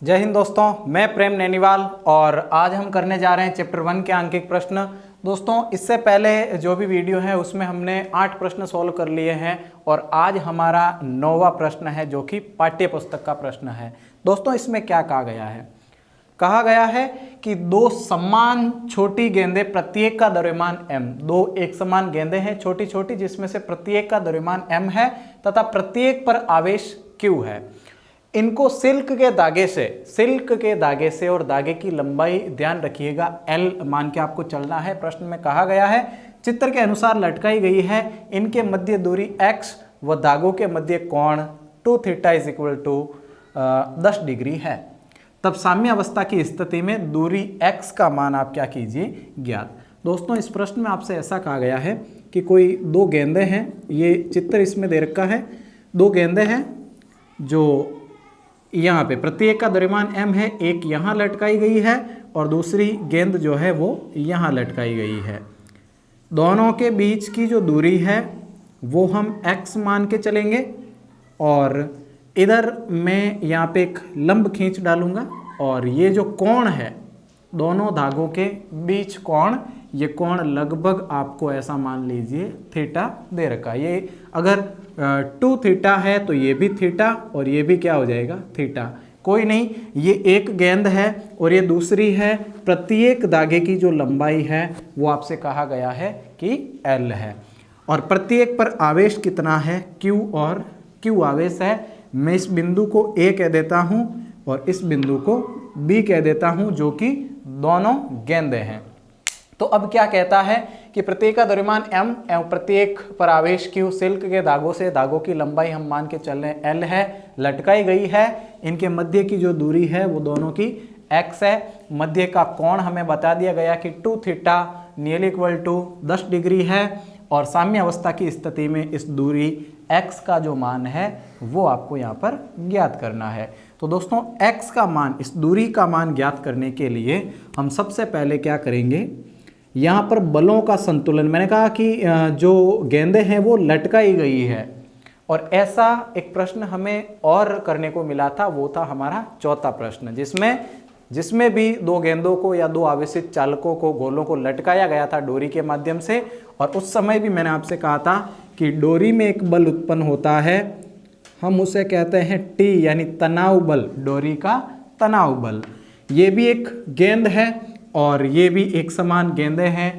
जय हिंद दोस्तों, मैं प्रेम नैनीवाल और आज हम करने जा रहे हैं चैप्टर 1 के आंकिक प्रश्न। दोस्तों, इससे पहले जो भी वीडियो है उसमें हमने 8 प्रश्न सॉल्व कर लिए हैं और आज हमारा 9वां प्रश्न है जो कि पाठ्य पुस्तक का प्रश्न है। दोस्तों, इसमें क्या कहा गया है? कहा गया है कि दो समान छोटी गेंदें प्रत्येक का द्रव्यमान m, दो एक समान गेंदें हैं छोटी छोटी जिसमें से प्रत्येक का द्रव्यमान m है तथा प्रत्येक पर आवेश q है। इनको सिल्क के धागे से और धागे की लंबाई ध्यान रखिएगा L मान के आपको चलना है। प्रश्न में कहा गया है चित्र के अनुसार लटकाई गई है, इनके मध्य दूरी x व धागों के मध्य कोण 2 theta is equal to 10 degree है। तब साम्य अवस्था की स्थिति में दूरी x का मान आप क्या कीजिए ज्ञात। दोस्तों, इस प्रश्न में आपसे ऐसा कहा गया है कि कोई दो गेंदें हैं, ये चित्र इसमें दे रखा है। दो गेंदें हैं जो यहाँ पे प्रत्येक का द्रव्यमान m है, एक यहाँ लटकाई गई है और दूसरी गेंद जो है वो यहाँ लटकाई गई है। दोनों के बीच की जो दूरी है वो हम x मान के चलेंगे और इधर मैं यहाँ पे एक लंब खींच डालूंगा और ये जो कोण है दोनों धागों के बीच कोण, ये कोण लगभग आपको ऐसा मान लीजिए थीटा दे रखा है। ये अगर 2 थीटा है तो ये भी थीटा और ये भी क्या हो जाएगा थीटा। कोई नहीं, ये एक गेंद है और ये दूसरी है। प्रत्येक धागे की जो लंबाई है वो आपसे कहा गया है कि L है और प्रत्येक पर आवेश कितना है Q, और Q आवेश है। मैं इस बिंदु को A कह देता हूँ और इस बिंदु को B कह देता हूँ जो कि दोनों गेंदें हैं। तो अब क्या कहता है कि प्रत्येक का द्रव्यमान m एवं प्रत्येक पर आवेश q सिल्क के धागों से, धागों की लंबाई हम मान के चल रहे हैं L है, लटकाई गई है। इनके मध्य की जो दूरी है वो दोनों की x है। मध्य का कोण हमें बता दिया गया कि 2 theta near equal to 10 degree है और साम्य अवस्था की स्थिति में इस दूरी x का जो मान है वो आपको यहाँ पर ज्ञात करना है। तो दोस्तों, x का मान, इस दूरी का मान ज्ञात करने के लिए हम सबसे पहले क्या करेंगे, यहाँ पर बलों का संतुलन, मैंने कहा कि जो गेंदें हैं वो लटकाई गई है और ऐसा एक प्रश्न हमें और करने को मिला था, वो था हमारा चौथा प्रश्न जिसमें भी दो गेंदों को या दो आवेशित चालकों को, गोलों को लटकाया गया था डोरी के माध्यम से। और उस समय भी मैंने आपसे कहा था कि डोरी में एक बल उत्पन्न होता है, हम उसे कहते हैं T यानी तनाव बल, डोरी का तनाव बल। ये भी एक गेंद है और ये भी एक समान गेंदें हैं।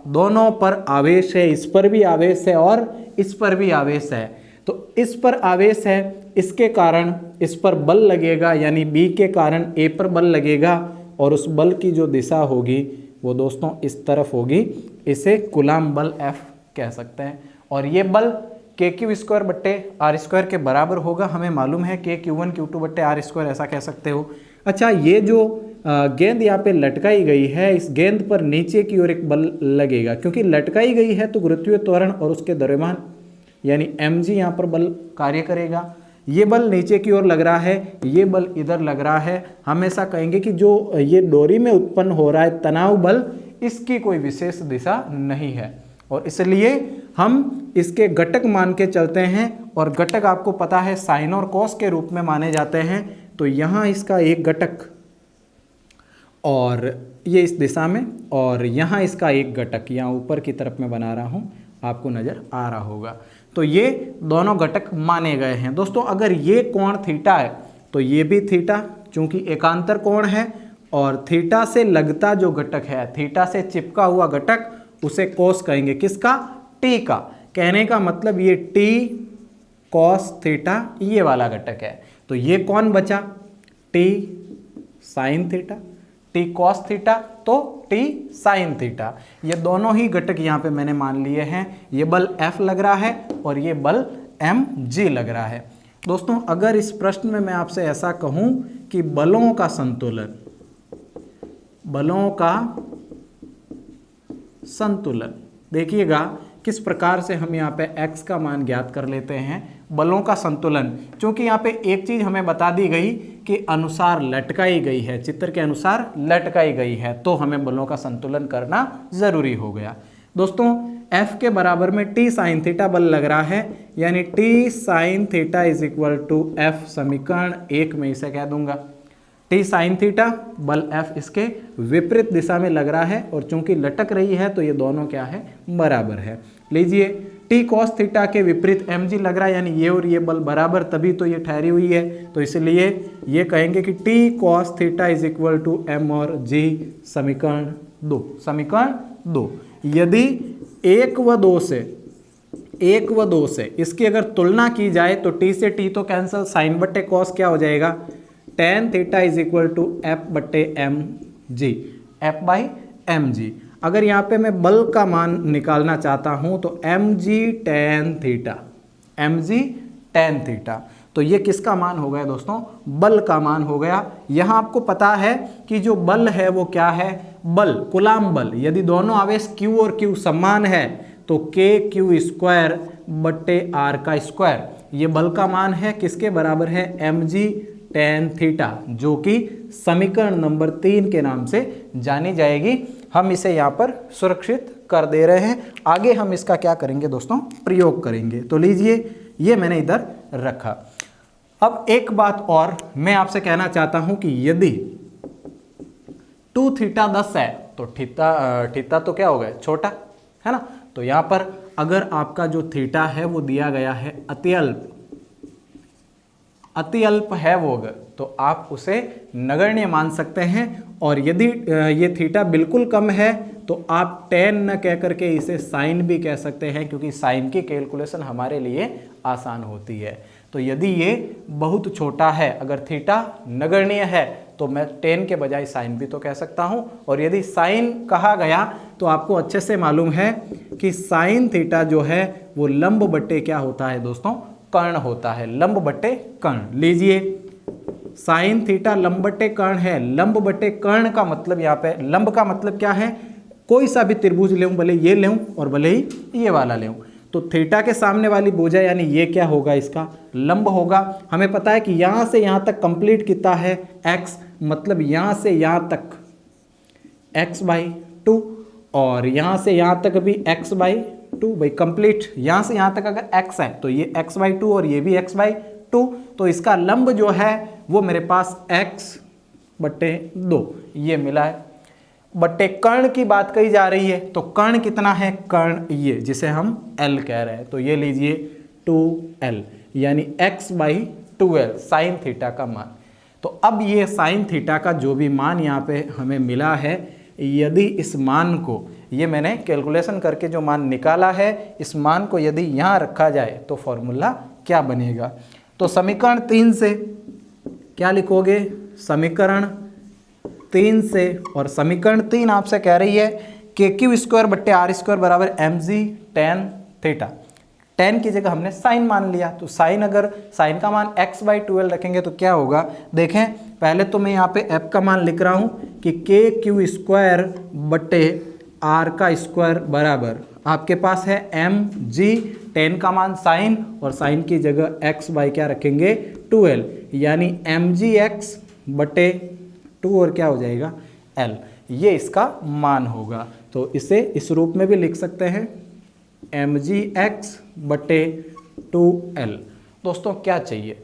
दोनों पर आवेश है, इस पर भी आवेश है और इस पर भी आवेश है। तो इस पर आवेश है, इसके कारण इस पर बल लगेगा यानी B के कारण A पर बल लगेगा और उस बल की जो दिशा होगी वो दोस्तों इस तरफ होगी। इसे कूलाम बल F कह सकते हैं और ये बल KQ² बट्टे R² के बराबर होगा। हमें मालूम है KQ1 Q2 बट्टे R², ऐसा कह सकते हो। अच्छा, ये जो गेंद यहाँ पे लटकाई गई है, इस गेंद पर नीचे की ओर एक बल लगेगा क्योंकि लटकाई गई है तो गुरुत्वीय त्वरण और उसके द्रव्यमान यानी mg यहाँ पर बल कार्य करेगा। ये बल नीचे की ओर लग रहा है, ये बल इधर लग रहा है। हमेशा कहेंगे कि जो ये डोरी में उत्पन्न हो रहा है तनाव बल, इसकी कोई विशेष दिशा नहीं है और इसलिए हम इसके घटक मान के चलते हैं और घटक आपको पता है साइन और कॉस के रूप में माने जाते हैं। तो यहाँ इसका एक घटक और ये इस दिशा में और यहाँ इसका एक घटक, यहाँ ऊपर की तरफ में बना रहा हूँ, आपको नज़र आ रहा होगा। तो ये दोनों घटक माने गए हैं। दोस्तों, अगर ये कोण थीटा है तो ये भी थीटा, चूंकि एकांतर कोण है, और थीटा से लगता जो घटक है, थीटा से चिपका हुआ घटक, उसे कोस कहेंगे। किसका? टी का। कहने का मतलब ये टी कॉस थीटा ये वाला घटक है। तो ये कौन बचा? T sine theta, T cos theta तो टी साइन थीटा। ये दोनों ही घटक यहाँ पे मैंने मान लिए हैं। ये बल F लग रहा है और ये बल mg लग रहा है। दोस्तों, अगर इस प्रश्न में मैं आपसे ऐसा कहूँ कि बलों का संतुलन, देखिएगा किस प्रकार से हम यहाँ पे x का मान ज्ञात कर लेते हैं। बलों का संतुलन, क्योंकि यहाँ पे एक चीज हमें बता दी गई कि अनुसार लटकाई गई है, चित्र के अनुसार लटकाई गई है, तो हमें बलों का संतुलन करना जरूरी हो गया। दोस्तों, F के बराबर में T साइन थीटा बल लग रहा है यानी T sine theta is equal to F, समीकरण 1 में इसे कह दूंगा। टी साइन थीटा, बल F इसके विपरीत दिशा में लग रहा है और चूंकि लटक रही है तो ये दोनों क्या है, बराबर है। लीजिए टी कॉस थीटा के विपरीत mg लग रहा है, यानी ये और ये बल बराबर, तभी तो ये ठहरी हुई है। तो इसलिए ये कहेंगे कि T cos theta is equal to m और g, समीकरण 2। समीकरण 2, यदि 1 व 2 से इसकी अगर तुलना की जाए तो t से t तो कैंसिल, साइन बट्टे कॉस क्या हो जाएगा, tan theta is equal to f बट्टे M G, f by M G. अगर यहाँ पे मैं बल का मान निकालना चाहता हूँ तो mg tan theta, mg tan theta, तो ये किसका मान हो गया दोस्तों, बल का मान हो गया। यहाँ आपको पता है कि जो बल है वो क्या है, बल कुलाम बल, यदि दोनों आवेश q और q समान है तो kq स्क्वायर बट्टे r का स्क्वायर, ये बल का मान है, किसके बराबर है, mg tan थीटा, जो कि समीकरण नंबर 3 के नाम से जानी जाएगी। हम इसे यहाँ पर सुरक्षित कर दे रहे हैं, आगे हम इसका क्या करेंगे दोस्तों, प्रयोग करेंगे। तो लीजिए ये मैंने इधर रखा। अब एक बात और मैं आपसे कहना चाहता हूं कि यदि 2 थीटा 10 है तो थीटा तो क्या हो गया, छोटा है ना। तो यहां पर अगर आपका जो थीटा है वो दिया गया है अत्यल्प है वो, अगर तो आप उसे नगण्य मान सकते हैं। और यदि ये थीटा बिल्कुल कम है तो आप tan न कह करके इसे साइन भी कह सकते हैं, क्योंकि साइन की कैलकुलेशन हमारे लिए आसान होती है। तो यदि ये बहुत छोटा है, अगर थीटा नगण्य है, तो मैं tan के बजाय साइन भी तो कह सकता हूं। और यदि साइन कहा गया तो आपको अच्छे से मालूम है कि साइन थीटा जो है वो लंब बट्टे क्या होता है दोस्तों, कर्ण होता है, लंब बट्टे कर्ण। लीजिए साइन थीटा लंब बट्टे कर्ण है। लंब बट्टे कर्ण का मतलब यहाँ पे, लंब का मतलब क्या है, कोई सा भी त्रिभुज लेऊं, भले ये लेऊं और भले ही ये वाला लेऊं, तो थीटा के सामने वाली भुजा यानी ये क्या होगा, इसका लंब होगा। हमें पता है कि यहाँ से यहाँ तक कंप्लीट कितना है, x, मतलब यहाँ से यहाँ तक x बाई 2 और यहाँ से यहाँ तक भी x बाई 2, भाई कंप्लीट यहाँ से यहाँ तक अगर x है तो ये x बाई 2 और ये भी x बाई 2, तो इसका लंब जो है वो मेरे पास x बट्टे 2 ये मिला है। बट्टे कर्ण की बात कही जा रही है, तो कर्ण कितना है, कर्ण ये जिसे हम l कह रहे हैं, तो ये लीजिए 2l यानी x by 2l sine theta का मान। तो अब ये साइन थीटा का जो भी मान यहाँ पे हमें मिला है, यदि इस मान को, ये मैंने कैलकुलेशन करके जो मान निकाला है, इस मान को यदि यहाँ रखा जाए तो फॉर्मूला क्या बनेगा। तो समीकरण 3 से क्या लिखोगे, समीकरण 3 से, और समीकरण 3 आपसे कह रही है कि क्यू स्क्वायर बट्टे आर स्क्वायर बराबर mg tan थीटा। tan की जगह हमने साइन मान लिया, तो साइन, अगर साइन का मान x बाई 2l रखेंगे तो क्या होगा, देखें पहले तो मैं यहाँ पे f का मान लिख रहा हूँ कि k क्यू स्क्वायर बट्टे r का स्क्वायर बराबर आपके पास है mg, tan का मान साइन और साइन की जगह x बाई क्या रखेंगे 2l, यानी mgx बटे 2 और क्या हो जाएगा l, ये इसका मान होगा। तो इसे इस रूप में भी लिख सकते हैं mgx बटे 2l। दोस्तों क्या चाहिए,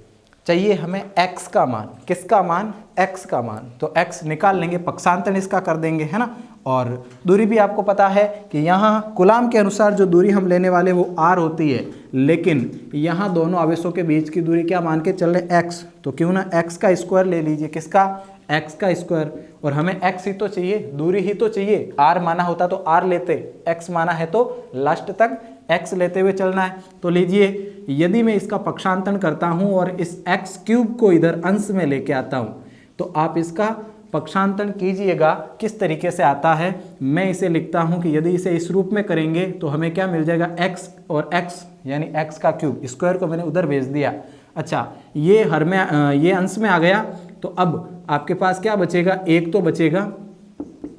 चाहिए हमें x का मान, किसका मान, x का मान। तो x निकाल लेंगे, पक्षांतर इसका कर देंगे, है ना। और दूरी भी आपको पता है कि यहाँ कुलाम के अनुसार जो दूरी हम लेने वाले वो r होती है, लेकिन यहाँ दोनों आवेशों के बीच की दूरी क्या मान के चल रहे x, तो क्यों ना x का स्क्वायर ले लीजिए, किसका, x का स्क्वायर। और हमें x ही तो चाहिए, दूरी ही तो चाहिए, r माना होता तो r लेते, x माना है तो लास्ट तक x लेते हुए चलना है। तो लीजिए यदि मैं इसका पक्षांतरण करता हूँ और इस x क्यूब को इधर अंश में लेके आता हूँ, तो आप इसका पक्षांतरण कीजिएगा किस तरीके से आता है। मैं इसे लिखता हूँ कि यदि इसे इस रूप में करेंगे तो हमें क्या मिल जाएगा, x और x यानी x का क्यूब, स्क्वायर को मैंने उधर भेज दिया। अच्छा ये हर में ये अंश में आ गया, तो अब आपके पास क्या बचेगा, एक तो बचेगा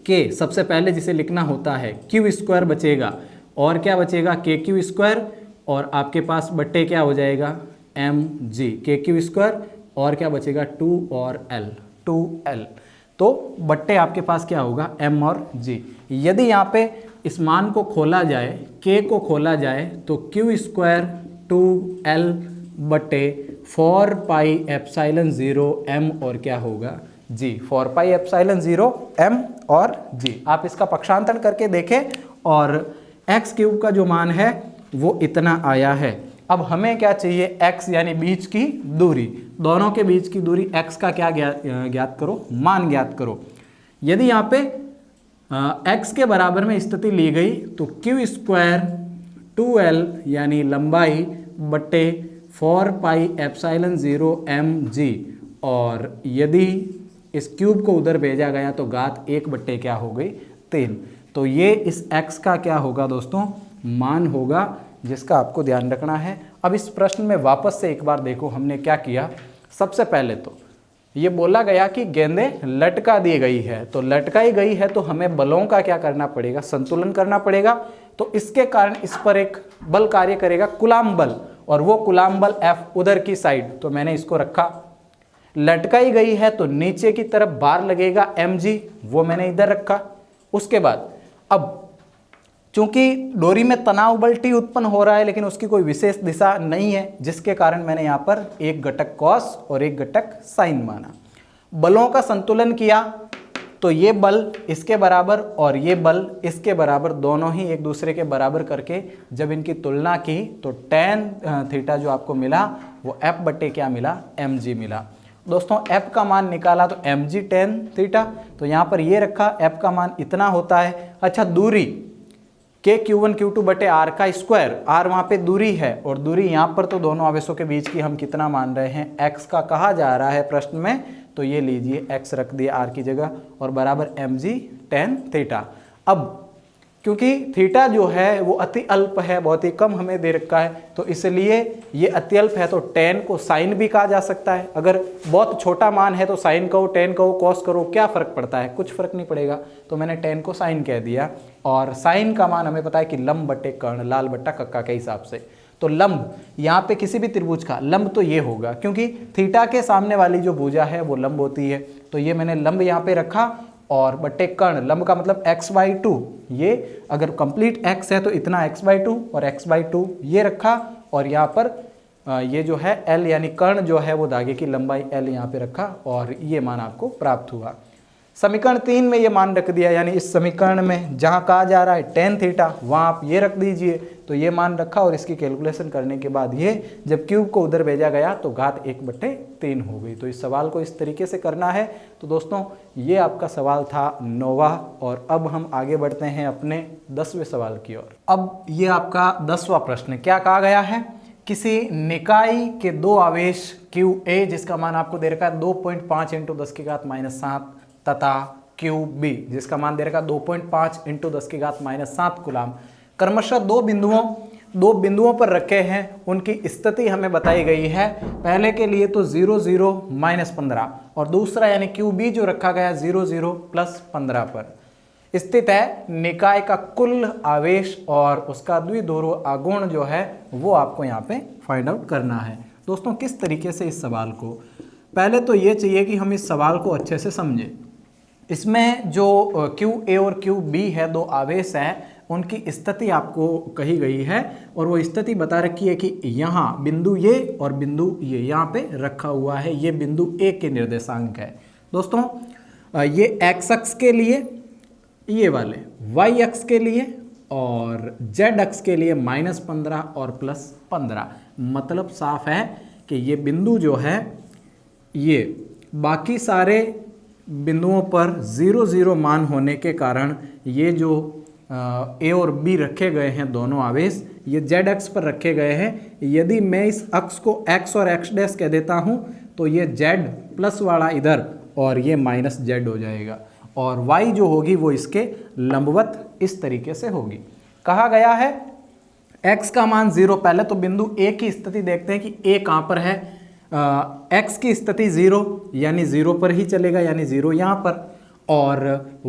k, सबसे पहले जिसे लिखना होता है क्यू स्क्वायर बचेगा, और क्या बचेगा के क्यू स्क्वायर, और आपके पास बट्टे क्या हो जाएगा mg, के क्यू स्क्वायर, और क्या बचेगा 2 और l, तो बट्टे आपके पास क्या होगा m और g। यदि यहाँ पे इस मान को खोला जाए, k को खोला जाए, तो क्यू स्क्वायर 2l बटे 4 पाई एप्सिलॉन 0 m और क्या होगा जी, 4 पाई एप्सिलॉन 0 m और g। आप इसका पक्षांतरण करके देखें और एक्स क्यूब का जो मान है वो इतना आया है। अब हमें क्या चाहिए, x यानी बीच की दूरी, दोनों के बीच की दूरी x का क्या ज्ञात करो, मान ज्ञात करो। यदि यहाँ पे x के बराबर में स्थिति ली गई तो क्यू स्क्वायर 2l यानी लंबाई बट्टे 4 पाई एप्सिलॉन 0 mg, और यदि इस क्यूब को उधर भेजा गया तो घात 1 बट्टे क्या हो गई 3। तो ये इस x का क्या होगा दोस्तों, मान होगा, जिसका आपको ध्यान रखना है। अब इस प्रश्न में वापस से एक बार देखो हमने क्या किया। सबसे पहले तो ये बोला गया कि गेंदें लटका दी गई है, तो लटकाई गई है तो हमें बलों का क्या करना पड़ेगा, संतुलन करना पड़ेगा। तो इसके कारण इस पर एक बल कार्य करेगा, कूलाम बल, और वो कूलाम बल F उधर की साइड, तो मैंने इसको रखा। लटकाई गई है तो नीचे की तरफ बार लगेगा mg, वो मैंने इधर रखा। उसके बाद अब चूंकि डोरी में तनाव बल T उत्पन्न हो रहा है लेकिन उसकी कोई विशेष दिशा नहीं है, जिसके कारण मैंने यहाँ पर एक घटक कॉस और एक घटक साइन माना। बलों का संतुलन किया तो ये बल इसके बराबर और ये बल इसके बराबर, दोनों ही एक दूसरे के बराबर करके जब इनकी तुलना की तो tan थीटा जो आपको मिला वो F बट्टे क्या मिला, mg मिला। दोस्तों F का मान निकाला तो mg tan थीटा, तो यहाँ पर ये रखा, F का मान इतना होता है। अच्छा, दूरी के Q1 Q2 बटे R का स्क्वायर, R वहाँ पे दूरी है और दूरी यहाँ पर तो दोनों आवेशों के बीच की हम कितना मान रहे हैं, x का कहा जा रहा है प्रश्न में, तो ये लीजिए x रख दिया R की जगह और बराबर mg tan थीटा। अब क्योंकि थीटा जो है वो अति अल्प है, बहुत ही कम हमें दे रखा है, तो इसलिए ये अति अल्प है तो tan को sin भी कहा जा सकता है। अगर बहुत छोटा मान है तो sin कहो, tan कहो, cos करो, क्या फ़र्क पड़ता है, कुछ फ़र्क नहीं पड़ेगा, तो मैंने tan को sin कह दिया। और sin का मान हमें पता है कि लंब बट्टे कर्ण, लाल बट्टा कक्का के हिसाब से। तो लंब यहाँ पे किसी भी त्रिभुज का लंब तो ये होगा, क्योंकि थीटा के सामने वाली जो भुजा है वो लंब होती है, तो ये मैंने लंब यहाँ पे रखा। और बट्टे कर्ण, लंब का मतलब x/2, ये अगर कंप्लीट x है तो इतना x/2 और x/2 ये रखा। और यहाँ पर ये जो है l यानी कर्ण जो है वो धागे की लंबाई l यहाँ पे रखा और ये मान आपको प्राप्त हुआ। समीकरण 3 में ये मान रख दिया, यानी इस समीकरण में जहाँ कहा जा रहा है tan थीटा वहाँ आप ये रख दीजिए, तो ये मान रखा और इसकी कैलकुलेशन करने के बाद ये जब क्यूब को उधर भेजा गया तो घात 1/3 हो गई। तो इस सवाल को इस तरीके से करना है। तो दोस्तों ये आपका सवाल था 9वां, और अब हम आगे बढ़ते हैं अपने 10वें सवाल की ओर। अब ये आपका 10वां प्रश्न, क्या कहा गया है, किसी निकाय के दो आवेश QA जिसका मान आपको दे रखा है 2.5 × 10⁻⁷ तथा QB जिसका मान दे रखा 2.5 × 10⁻⁷ कूलाम, क्रमशः दो बिंदुओं पर रखे हैं। उनकी स्थिति हमें बताई गई है। पहले के लिए तो 0 0 -15 और दूसरा यानी QB जो रखा गया 0 0 +15 पर स्थित है। निकाय का कुल आवेश और उसका द्विध्रुव आघूर्ण जो है वो आपको यहाँ पे फाइंड आउट करना है। दोस्तों किस तरीके से इस सवाल को, पहले तो ये चाहिए कि हम इस सवाल को अच्छे से समझें। इसमें जो QA और QB है, दो आवेश हैं, उनकी स्थिति आपको कही गई है और वो स्थिति बता रखी है कि यहाँ बिंदु ये और बिंदु ये यहाँ पे रखा हुआ है। ये बिंदु A के निर्देशांक है। दोस्तों ये x अक्ष के लिए, ये वाले y अक्ष के लिए और z अक्ष के लिए -15 और +15। मतलब साफ है कि ये बिंदु जो है ये बाकी सारे बिंदुओं पर 0 0 मान होने के कारण ये जो A और B रखे गए हैं दोनों आवेश, ये z अक्ष पर रखे गए हैं। यदि मैं इस अक्ष को x और x' कह देता हूँ तो ये z प्लस वाला इधर और ये -z हो जाएगा, और y जो होगी वो इसके लंबवत इस तरीके से होगी। कहा गया है x का मान 0, पहले तो बिंदु A की स्थिति देखते हैं कि A कहाँ पर है। x की स्थिति 0 यानी 0 पर ही चलेगा, यानी 0 यहाँ पर, और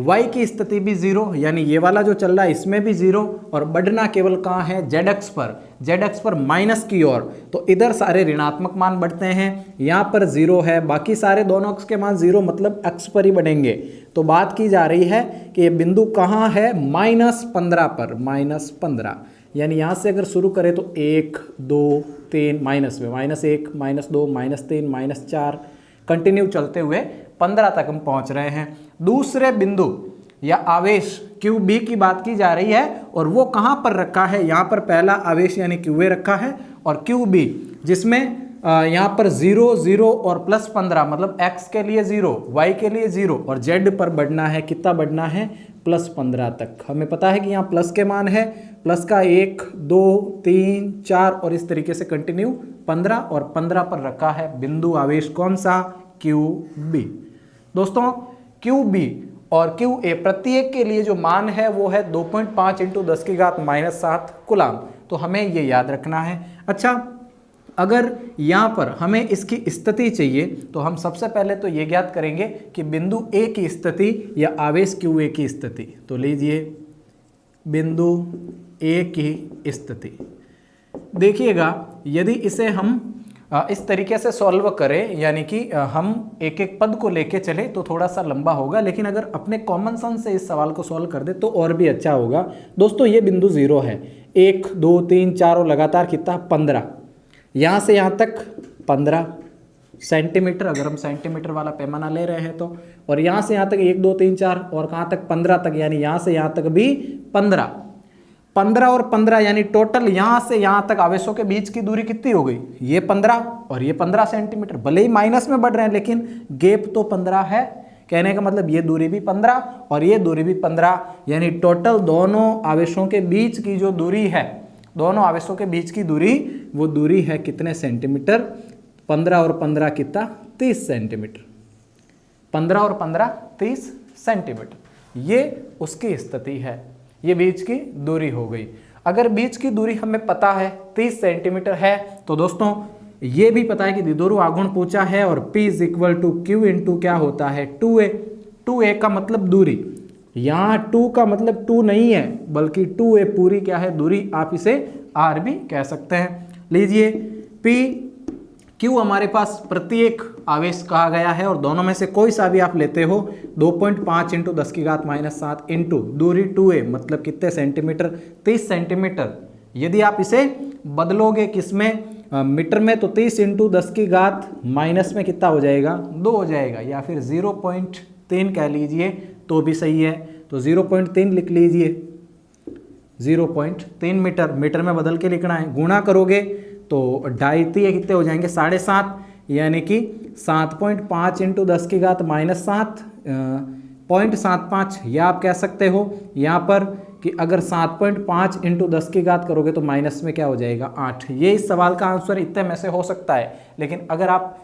y की स्थिति भी 0 यानी ये वाला जो चल रहा है इसमें भी 0, और बढ़ना केवल कहाँ है, z अक्ष पर, z अक्ष पर माइनस की ओर, तो इधर सारे ऋणात्मक मान बढ़ते हैं। यहाँ पर 0 है, बाकी सारे दोनों अक्ष के मान 0, मतलब अक्ष पर ही बढ़ेंगे। तो बात की जा रही है कि ये बिंदु कहाँ है, -15 पर, -15, यानी यहाँ से अगर शुरू करें तो 1 2 3 माइनस में -1 -2 -3 -4, कंटिन्यू चलते हुए 15 तक हम पहुंच रहे हैं। दूसरे बिंदु या आवेश QB की बात की जा रही है और वो कहां पर रखा है, यहां पर पहला आवेश यानी QA रखा है और QB जिसमें यहाँ पर 0 0 और +15 मतलब x के लिए 0, y के लिए 0 और z पर बढ़ना है, कितना बढ़ना है, +15 तक। हमें पता है कि यहाँ प्लस के मान है, प्लस का 1 2 3 4 और इस तरीके से कंटिन्यू 15 और 15 पर रखा है बिंदु आवेश कौन सा, QB। दोस्तों QB और QA प्रत्येक के लिए जो मान है वो है 2.5 × 10⁻⁻7 कूलाम। तो हमें ये याद रखना है। अच्छा, अगर यहाँ पर हमें इसकी स्थिति चाहिए तो हम सबसे पहले तो ये ज्ञात करेंगे कि बिंदु A की स्थिति या आवेश QA की स्थिति। तो लीजिए बिंदु A की स्थिति, देखिएगा यदि इसे हम इस तरीके से सॉल्व करें, यानी कि हम एक एक पद को लेके चले तो थोड़ा सा लंबा होगा, लेकिन अगर अपने कॉमन सेंस से इस सवाल को सॉल्व कर दे तो और भी अच्छा होगा। दोस्तों ये बिंदु 0 है, 1 2 3 4 और लगातार कितना, 15, यहाँ से यहाँ तक 15 सेंटीमीटर, अगर हम सेंटीमीटर वाला पैमाना ले रहे हैं तो, और यहाँ से यहाँ तक 1 2 3 4 और कहाँ तक 15 तक, यानी यहाँ से यहाँ तक भी 15 और 15 यानी टोटल यहाँ से यहाँ तक आवेशों के बीच की दूरी कितनी हो गई, ये 15 और ये 15 सेंटीमीटर। भले ही माइनस में बढ़ रहे हैं लेकिन गैप तो 15 है, कहने का मतलब ये दूरी भी 15 और ये दूरी भी 15, यानी टोटल दोनों आवेशों के बीच की जो दूरी है, दोनों आवेशों के बीच की दूरी, वो दूरी है कितने सेंटीमीटर, 15 और 15 कितना, 30 सेंटीमीटर। 15 और 15 30 सेंटीमीटर, ये उसकी स्थिति है। ये बीच की दूरी हो गई। अगर बीच की दूरी हमें पता है 30 सेंटीमीटर है तो दोस्तों ये भी पता है कि द्विध्रुव आघूर्ण पूछा है और P = Q × क्या होता है, 2A। 2A का मतलब दूरी, यहाँ 2 का मतलब 2 नहीं है बल्कि 2A पूरी क्या है, दूरी, आप इसे R भी कह सकते हैं। लीजिए P Q हमारे पास प्रत्येक आवेश कहा गया है और दोनों में से कोई सा भी आप लेते हो, 2.5 × 10⁻⁷ इंटू दूरी 2A मतलब कितने सेंटीमीटर, 30 सेंटीमीटर। यदि आप इसे बदलोगे किसमें, मीटर में, तो 30 × 10⁻- में कितना हो जाएगा, 2 हो जाएगा, या फिर 0.3 कह लीजिए तो भी सही है। तो 0.3 लिख लीजिए, 0.3 मीटर, मीटर में बदल के लिखना है। गुणा करोगे तो 2.5 कितने हो जाएंगे, 7.5, यानी कि 7.5 × 10⁻⁷ 0.75, या आप कह सकते हो यहाँ पर कि अगर 7.5 × 10 करोगे तो माइनस में क्या हो जाएगा, 8। ये इस सवाल का आंसर इतने में से हो सकता है, लेकिन अगर आप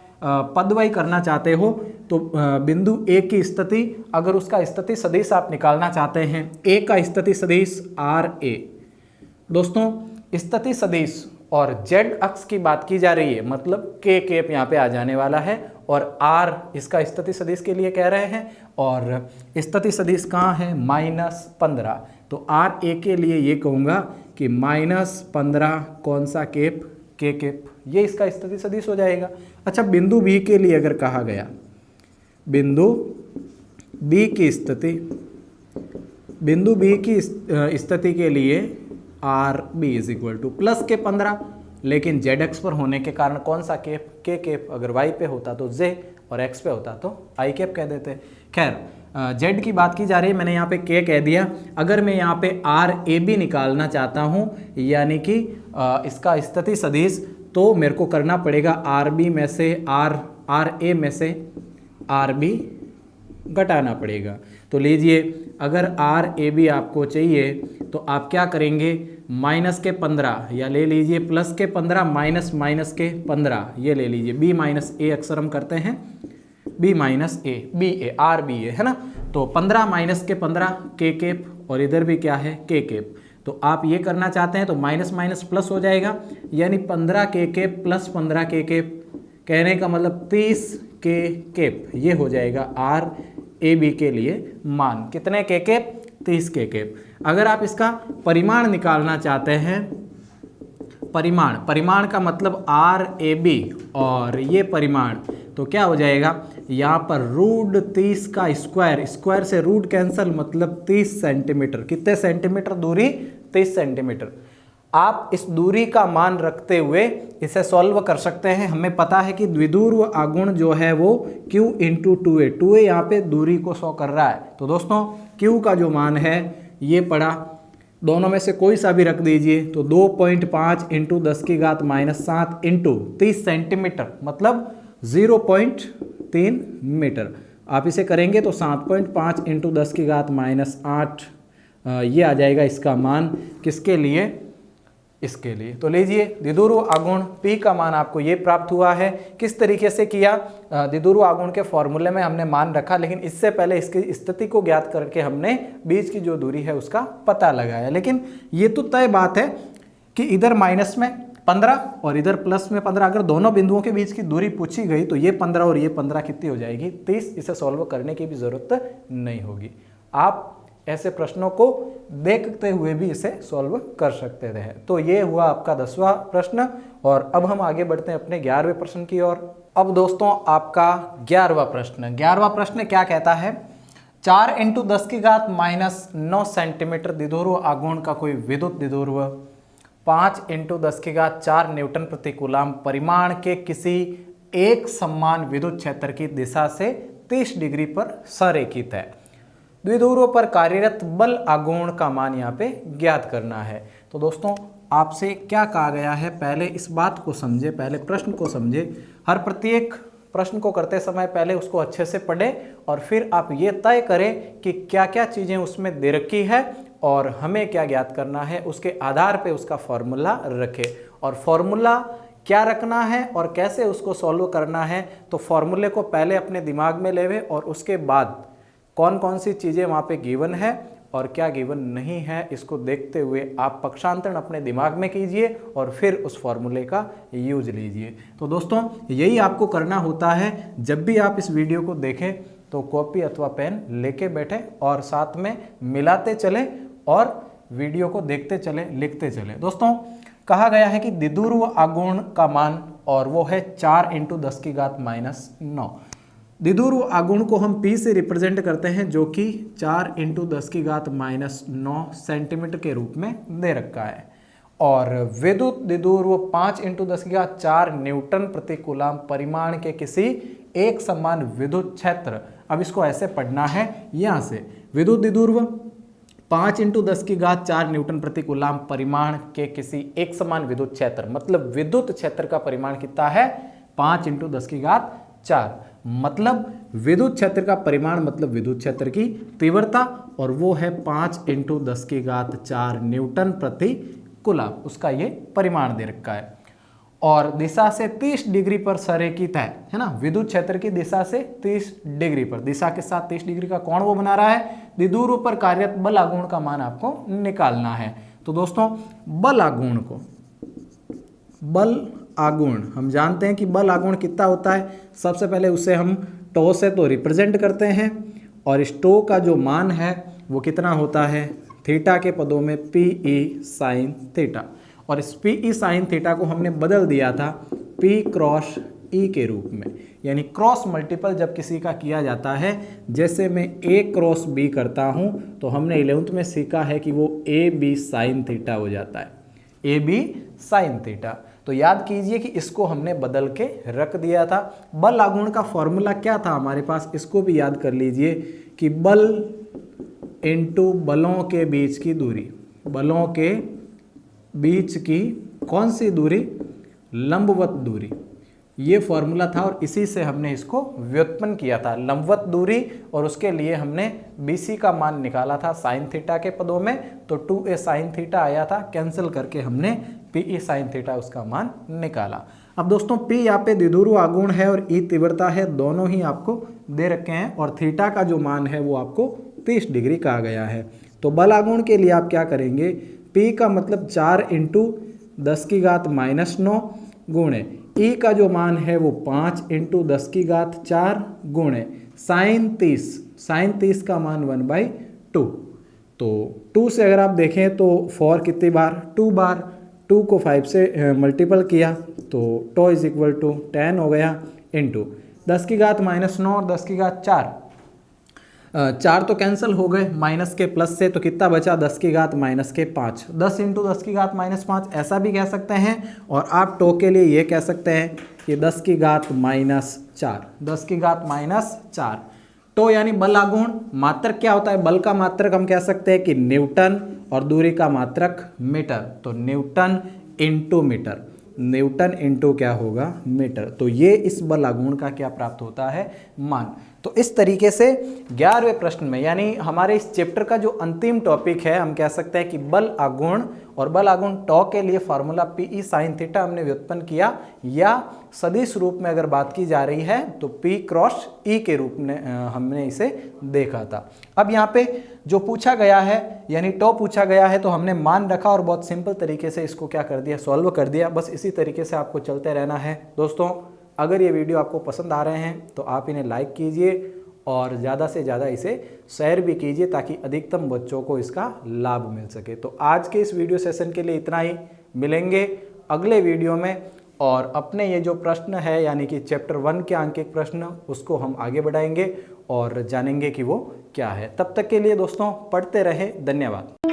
पदवाई करना चाहते हो तो बिंदु A की स्थिति, अगर उसका स्थिति सदिश आप निकालना चाहते हैं, A का स्थिति सदिश RA। दोस्तों स्थिति सदिश और Z अक्ष की बात की जा रही है, मतलब K कैप यहाँ पे आ जाने वाला है और R इसका स्थिति सदिश के लिए कह रहे हैं, और स्थिति सदिश कहाँ है, -15। तो RA के लिए ये कहूँगा कि -15 कौन सा कैप, K कैप, ये इसका स्थिति सदिश हो जाएगा। अच्छा, बिंदु B के लिए अगर कहा गया, बिंदु B की स्थिति, बिंदु B की स्थिति के लिए RB = प्लस के 15, लेकिन Z अक्ष पर होने के कारण कौन सा कैप, K कैप। अगर Y पे होता तो J और X पे होता तो I कैप कह देते। खैर Z की बात की जा रही है, मैंने यहाँ पे K कह दिया। अगर मैं यहाँ पे RAB निकालना चाहता हूँ, यानी कि इसका स्थिति सदिश, तो मेरे को करना पड़ेगा RB में से RA में से RB घटाना पड़ेगा। तो लीजिए अगर RAB आपको चाहिए तो आप क्या करेंगे, माइनस के 15, या ले लीजिए प्लस के 15 माइनस के 15, ये ले लीजिए B-A अक्सर हम करते हैं, B-A, BA, RBA है ना। तो 15 माइनस के 15 K कैप और इधर भी क्या है, K कैप। तो आप ये करना चाहते हैं तो माइनस माइनस प्लस हो जाएगा, यानी 15 K cap plus 15 K cap, कहने का मतलब 30 K कैप, ये हो जाएगा RAB के लिए मान। कितने K कैप, 30 K कैप। अगर आप इसका परिमाण निकालना चाहते हैं, परिमाण का मतलब RAB और ये परिमाण, तो क्या हो जाएगा, यहाँ पर √30 का स्क्वायर से रूट कैंसल, मतलब 30 सेंटीमीटर। कितने सेंटीमीटर दूरी, 30 सेंटीमीटर। आप इस दूरी का मान रखते हुए इसे सॉल्व कर सकते हैं। हमें पता है कि द्विध्रुव आघूर्ण जो है वो Q इंटू 2a, 2a यहाँ पे दूरी को शो कर रहा है। तो दोस्तों Q का जो मान है ये पड़ा, दोनों में से कोई सा भी रख दीजिए, तो 2.5 इंटू 10⁻⁻7 इंटू 30 सेंटीमीटर मतलब 0.3 मीटर। आप इसे करेंगे तो 7.5 इंटू 10⁻⁸ ये आ जाएगा इसका मान। किसके लिए? इसके लिए। तो लीजिए द्विध्रुव आघूर्ण P का मान आपको ये प्राप्त हुआ है। किस तरीके से किया? द्विध्रुव आघूर्ण के फॉर्मूले में हमने मान रखा, लेकिन इससे पहले इसकी स्थिति को ज्ञात करके हमने बीच की जो दूरी है उसका पता लगाया। लेकिन ये तो तय बात है कि इधर माइनस में 15 और इधर प्लस में 15, अगर दोनों बिंदुओं के बीच की दूरी पूछी गई तो ये 15 और ये 15 कितनी हो जाएगी? 30। इसे सॉल्व करने की भी जरूरत नहीं होगी। आप ऐसे प्रश्नों को देखते हुए भी इसे सॉल्व कर सकते थे। तो ये हुआ आपका 10वां प्रश्न और अब हम आगे बढ़ते हैं अपने 11वें प्रश्न की ओर। अब दोस्तों आपका 11वां प्रश्न। 11वां प्रश्न क्या कहता है? 4 इंटू 10⁻⁹ सेंटीमीटर द्विध्रुव आघूर्ण का कोई विद्युत द्विध्रुव 5 इंटू 10⁴ न्यूटन प्रति कूलाम परिमाण के किसी एक समान विद्युत क्षेत्र की दिशा से 30 डिग्री पर संरेखित है। द्विध्रुव पर कार्यरत बल आघूर्ण का मान यहाँ पे ज्ञात करना है। तो दोस्तों आपसे क्या कहा गया है, पहले इस बात को समझे, पहले प्रश्न को समझे। हर प्रत्येक प्रश्न को करते समय पहले उसको अच्छे से पढ़े और फिर आप ये तय करें कि क्या क्या चीज़ें उसमें दे रखी है और हमें क्या ज्ञात करना है। उसके आधार पे उसका फॉर्मूला रखें और फॉर्मूला क्या रखना है और कैसे उसको सॉल्व करना है। तो फॉर्मूले को पहले अपने दिमाग में लेवे और उसके बाद कौन कौन सी चीज़ें वहाँ पे गिवन है और क्या गिवन नहीं है, इसको देखते हुए आप पक्षांतरण अपने दिमाग में कीजिए और फिर उस फॉर्मूले का यूज लीजिए। तो दोस्तों यही आपको करना होता है। जब भी आप इस वीडियो को देखें तो कॉपी अथवा पेन लेके बैठे और साथ में मिलाते चले और वीडियो को देखते चले, लिखते चले। दोस्तों कहा गया है कि द्विध्रुव आघूर्ण का मान और वो है 4 इंटू 10⁻⁹। द्विध्रुव आघूर्ण को हम P से रिप्रेजेंट करते हैं जो कि 4 इंटू 10⁻⁹ सेंटीमीटर के रूप में दे रखा है और विद्युत द्विध्रुव 5 इंटू 10⁴ न्यूटन प्रति कूलाम परिमाण के किसी एक समान विद्युत क्षेत्र। अब इसको ऐसे पढ़ना है, यहाँ से विद्युत द्विध्रुव 5 इंटू 10⁴ न्यूटन प्रति कूलाम परिमाण के किसी एक समान विद्युत क्षेत्र, मतलब विद्युत क्षेत्र का परिमाण कितना है? 5 इंटू 10⁴, मतलब विद्युत क्षेत्र का परिमाण मतलब विद्युत क्षेत्र की तीव्रता और वो है 5 इंटू 10⁴ न्यूटन प्रति कूलाम। उसका ये परिमाण दे रखा है और दिशा से 30 डिग्री पर संरेखित है ना। विद्युत क्षेत्र की दिशा से 30 डिग्री पर, दिशा के साथ 30 डिग्री का कोण वो बना रहा है। द्विध्रुव पर कार्यरत बल आघूर्ण का मान आपको निकालना है। तो दोस्तों बल आघूर्ण को, बल आघूर्ण हम जानते हैं कि बल आघूर्ण कितना होता है। सबसे पहले उसे हम टो से तो रिप्रेजेंट करते हैं और इस टो का जो मान है वो कितना होता है? थीटा के पदों में PE साइन थीटा, और इस PE साइन थीटा को हमने बदल दिया था P क्रॉस E के रूप में, यानी क्रॉस मल्टीपल जब किसी का किया जाता है, जैसे मैं A क्रॉस B करता हूँ तो हमने 11th में सीखा है कि वो AB साइन थीटा हो जाता है, AB साइन थीटा। तो याद कीजिए कि इसको हमने बदल के रख दिया था। बल आघूर्ण का फॉर्मूला क्या था हमारे पास, इसको भी याद कर लीजिए कि बल इंटू बलों के बीच की दूरी, बलों के बीच की कौन सी दूरी? लंबवत दूरी। ये फॉर्मूला था और इसी से हमने इसको व्युत्पन्न किया था, लंबवत दूरी, और उसके लिए हमने BC का मान निकाला था साइन थीटा के पदों में, तो 2a साइन थीटा आया था, कैंसिल करके हमने PE साइन थीटा उसका मान निकाला। अब दोस्तों P यहाँ पे द्विध्रुव आघूर्ण है और E तीव्रता है, दोनों ही आपको दे रखे हैं और थीटा का जो मान है वो आपको 30 डिग्री कहा गया है। तो बल आघूर्ण के लिए आप क्या करेंगे? P का मतलब 4 इंटू 10⁻⁹ गुणे E का जो मान है वो 5 इंटू 10⁴ गुणे साइन 30, साइन 30 का मान 1/2। तो 2 से अगर आप देखें तो 4 कितनी बार? 2 बार। 2 को 5 से मल्टीपल किया तो टो इज इक्वल टू 10 हो गया, इंटू 10⁻⁹ और 10⁴ 4 तो कैंसिल हो गए माइनस के प्लस से, तो कितना बचा 10 की घात माइनस के 5। 10 इंटू 10 की घात माइनस 5 ऐसा भी कह सकते हैं, और आप टो के लिए ये कह सकते हैं कि 10 की घात माइनस 4। 10 की घात माइनस 4 टो यानी बल आघूर्ण। मात्रक क्या होता है? बल का मात्रक हम कह सकते हैं कि न्यूटन, और दूरी का मात्रक मीटर। तो newton into metre, newton into क्या होगा? मीटर। तो ये इस बल आघूर्ण का क्या प्राप्त होता है? मान। तो इस तरीके से 11वें प्रश्न में, यानी हमारे इस चैप्टर का जो अंतिम टॉपिक है, हम कह सकते हैं कि बल आघूर्ण, और बल आघूर्ण टॉ के लिए फार्मूला पी साइन थीटा हमने व्युत्पन्न किया, या सदिश रूप में अगर बात की जा रही है तो पी क्रॉस ई के रूप में हमने इसे देखा था। अब यहाँ पे जो पूछा गया है यानी टॉ पूछा गया है, तो हमने मान रखा और बहुत सिंपल तरीके से इसको क्या कर दिया? सॉल्व कर दिया। बस इसी तरीके से आपको चलते रहना है। दोस्तों, अगर ये वीडियो आपको पसंद आ रहे हैं तो आप इन्हें लाइक कीजिए और ज़्यादा से ज़्यादा इसे शेयर भी कीजिए, ताकि अधिकतम बच्चों को इसका लाभ मिल सके। तो आज के इस वीडियो सेशन के लिए इतना ही। मिलेंगे अगले वीडियो में, और अपने ये जो प्रश्न है यानी कि चैप्टर 1 के आंकिक प्रश्न, उसको हम आगे बढ़ाएंगे और जानेंगे कि वो क्या है। तब तक के लिए दोस्तों पढ़ते रहे। धन्यवाद।